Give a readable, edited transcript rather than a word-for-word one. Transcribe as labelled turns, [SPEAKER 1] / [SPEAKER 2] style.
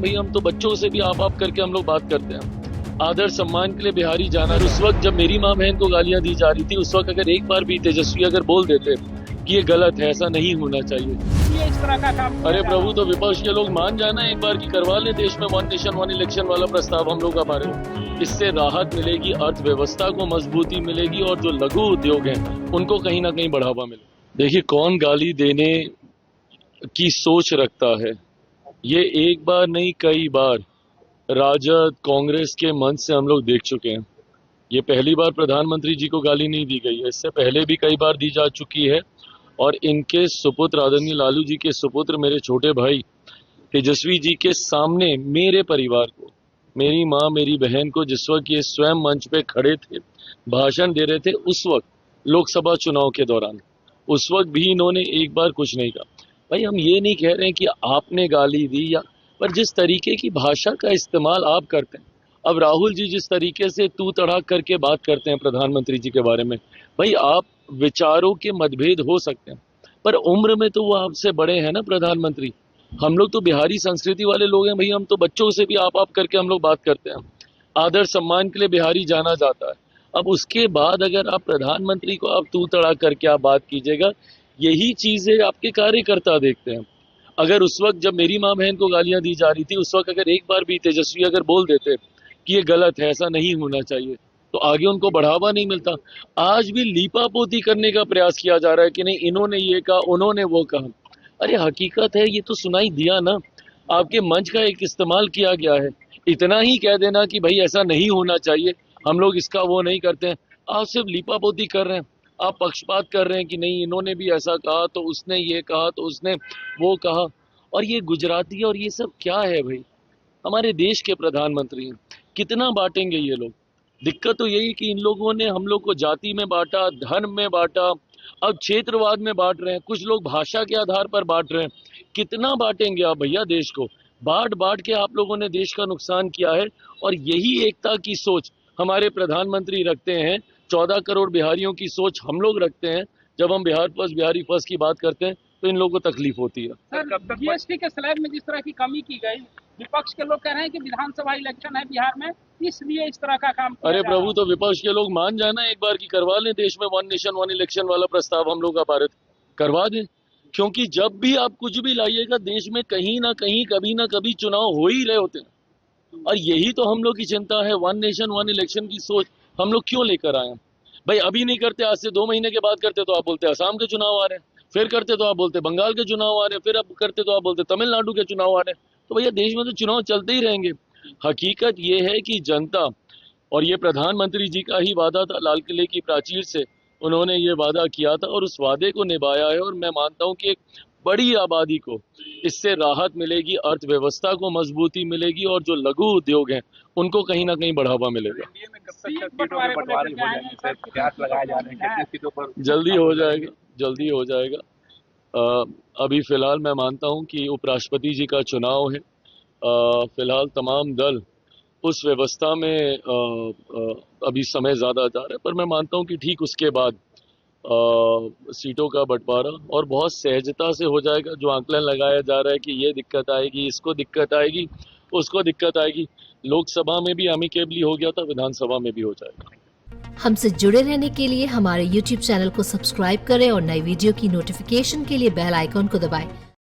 [SPEAKER 1] भाई हम तो बच्चों से भी आप करके हम लोग बात करते हैं। आदर सम्मान के लिए बिहारी जाना। उस वक्त जब मेरी माँ बहन को गालियां दी जा रही थी, उस वक्त अगर एक बार भी तेजस्वी अगर बोल देते कि ये गलत है, ऐसा नहीं होना चाहिए,
[SPEAKER 2] ये इस तरह का काम
[SPEAKER 1] अरे प्रभु, तो विपक्ष के लोग मान जाना एक बार की करवा ले देश में वन नेशन वन इलेक्शन वाला प्रस्ताव हम लोग का पारित। इससे राहत मिलेगी, अर्थव्यवस्था को मजबूती मिलेगी और जो लघु उद्योग हैं उनको कहीं ना कहीं बढ़ावा मिलेगा। देखिए, कौन गाली देने की सोच रखता है, ये एक बार नहीं कई बार राजद कांग्रेस के मंच से हम लोग देख चुके हैं। ये पहली बार प्रधानमंत्री जी को गाली नहीं दी गई है, इससे पहले भी कई बार दी जा चुकी है। और इनके सुपुत्र आदरणीय लालू जी के सुपुत्र मेरे छोटे भाई तेजस्वी जी के सामने मेरे परिवार को, मेरी माँ मेरी बहन को, जिस वक्त ये स्वयं मंच पे खड़े थे, भाषण दे रहे थे, उस वक्त लोकसभा चुनाव के दौरान, उस वक्त भी इन्होंने एक बार कुछ नहीं कहा। भाई, हम ये नहीं कह रहे हैं कि आपने गाली दी, या पर जिस तरीके की भाषा का इस्तेमाल आप करते हैं, अब राहुल जी जिस तरीके से तू तड़ाक करके बात करते हैं प्रधानमंत्री जी के बारे में, भाई आप विचारों के मतभेद हो सकते हैं, पर उम्र में तो वो आपसे बड़े हैं ना प्रधानमंत्री। हम लोग तो बिहारी संस्कृति वाले लोग हैं भाई, हम तो बच्चों से भी आप करके हम लोग बात करते हैं। आदर सम्मान के लिए बिहारी जाना जाता है। अब उसके बाद अगर आप प्रधानमंत्री को आप तू तड़ाक करके आप बात कीजिएगा, यही चीजें आपके कार्यकर्ता देखते हैं। अगर उस वक्त जब मेरी माँ बहन को गालियां दी जा रही थी, उस वक्त अगर एक बार भी तेजस्वी अगर बोल देते कि ये गलत है, ऐसा नहीं होना चाहिए, तो आगे उनको बढ़ावा नहीं मिलता। आज भी लीपापोती करने का प्रयास किया जा रहा है कि नहीं, इन्होंने ये कहा, उन्होंने वो कहा। अरे हकीकत है, ये तो सुनाई दिया ना, आपके मंच का एक इस्तेमाल किया गया है। इतना ही कह देना कि भाई ऐसा नहीं होना चाहिए, हम लोग इसका वो नहीं करते हैं। आप सिर्फ लीपापोती कर रहे हैं, आप पक्षपात कर रहे हैं कि नहीं इन्होंने भी ऐसा कहा तो उसने ये कहा तो उसने वो कहा। और ये गुजराती और ये सब क्या है भाई, हमारे देश के प्रधानमंत्री हैं, कितना बांटेंगे ये लोग। दिक्कत तो यही कि इन लोगों ने हम लोग को जाति में बांटा, धर्म में बांटा, अब क्षेत्रवाद में बांट रहे हैं, कुछ लोग भाषा के आधार पर बांट रहे हैं। कितना बांटेंगे आप भैया देश को? बांट बांट के आप लोगों ने देश का नुकसान किया है। और यही एकता की सोच हमारे प्रधानमंत्री रखते हैं, 14 करोड़ बिहारियों की सोच हम लोग रखते हैं। जब हम बिहार फर्स्ट बिहारी फर्स्ट की बात करते हैं तो इन लोगों को तकलीफ होती है।
[SPEAKER 2] सर, जीएसटी के स्लैब में जिस तरह की कमी की गई, विपक्ष के लोग कह रहे हैं कि विधानसभा इलेक्शन है बिहार में, इसलिए इस तरह का काम किया
[SPEAKER 1] अरे
[SPEAKER 2] जा रहा है।
[SPEAKER 1] प्रभु, तो विपक्ष के लोग मान जाना एक बार की करवा लें देश में वन नेशन वन इलेक्शन वाला प्रस्ताव हम लोग का पारित करवा दें। क्योंकि जब भी आप कुछ भी लाइएगा, देश में कहीं ना कहीं कभी ना कभी चुनाव हो ही रहे होते हैं। और यही तो हम लोग की चिंता है, वन नेशन वन इलेक्शन की सोच हम लोग क्यों लेकर आए हैं। भाई अभी नहीं करते, आज से 2 महीने के बाद करते तो आप बोलते असम के चुनाव आ रहे हैं, फिर करते तो आप बोलते बंगाल के चुनाव आ रहे हैं, फिर अब करते तो आप बोलते तमिलनाडु के चुनाव आ रहे हैं। तो भैया देश में तो चुनाव चलते ही रहेंगे। हकीकत ये है कि जनता, और ये प्रधानमंत्री जी का ही वादा था, लाल किले की प्राचीर से उन्होंने ये वादा किया था और उस वादे को निभाया है। और मैं मानता हूं कि एक बड़ी आबादी को इससे राहत मिलेगी, अर्थव्यवस्था को मजबूती मिलेगी और जो लघु उद्योग हैं उनको कहीं ना कहीं बढ़ावा मिलेगा। जल्दी हो जाएगा, जल्दी हो जाएगा। अभी फिलहाल मैं मानता हूं कि उपराष्ट्रपति जी का चुनाव है। फिलहाल तमाम दल उस व्यवस्था में अभी समय ज्यादा जा रहा है, पर मैं मानता हूं कि ठीक उसके बाद सीटों का बंटवारा और बहुत सहजता से हो जाएगा। जो आंकलन लगाया जा रहा है कि ये दिक्कत आएगी, इसको दिक्कत आएगी, उसको दिक्कत आएगी, लोकसभा में भी अमिकेबली हो गया था, विधानसभा में भी हो जाएगा।
[SPEAKER 3] हमसे जुड़े रहने के लिए हमारे YouTube चैनल को सब्सक्राइब करें और नई वीडियो की नोटिफिकेशन के लिए बेल आइकॉन को दबाएं।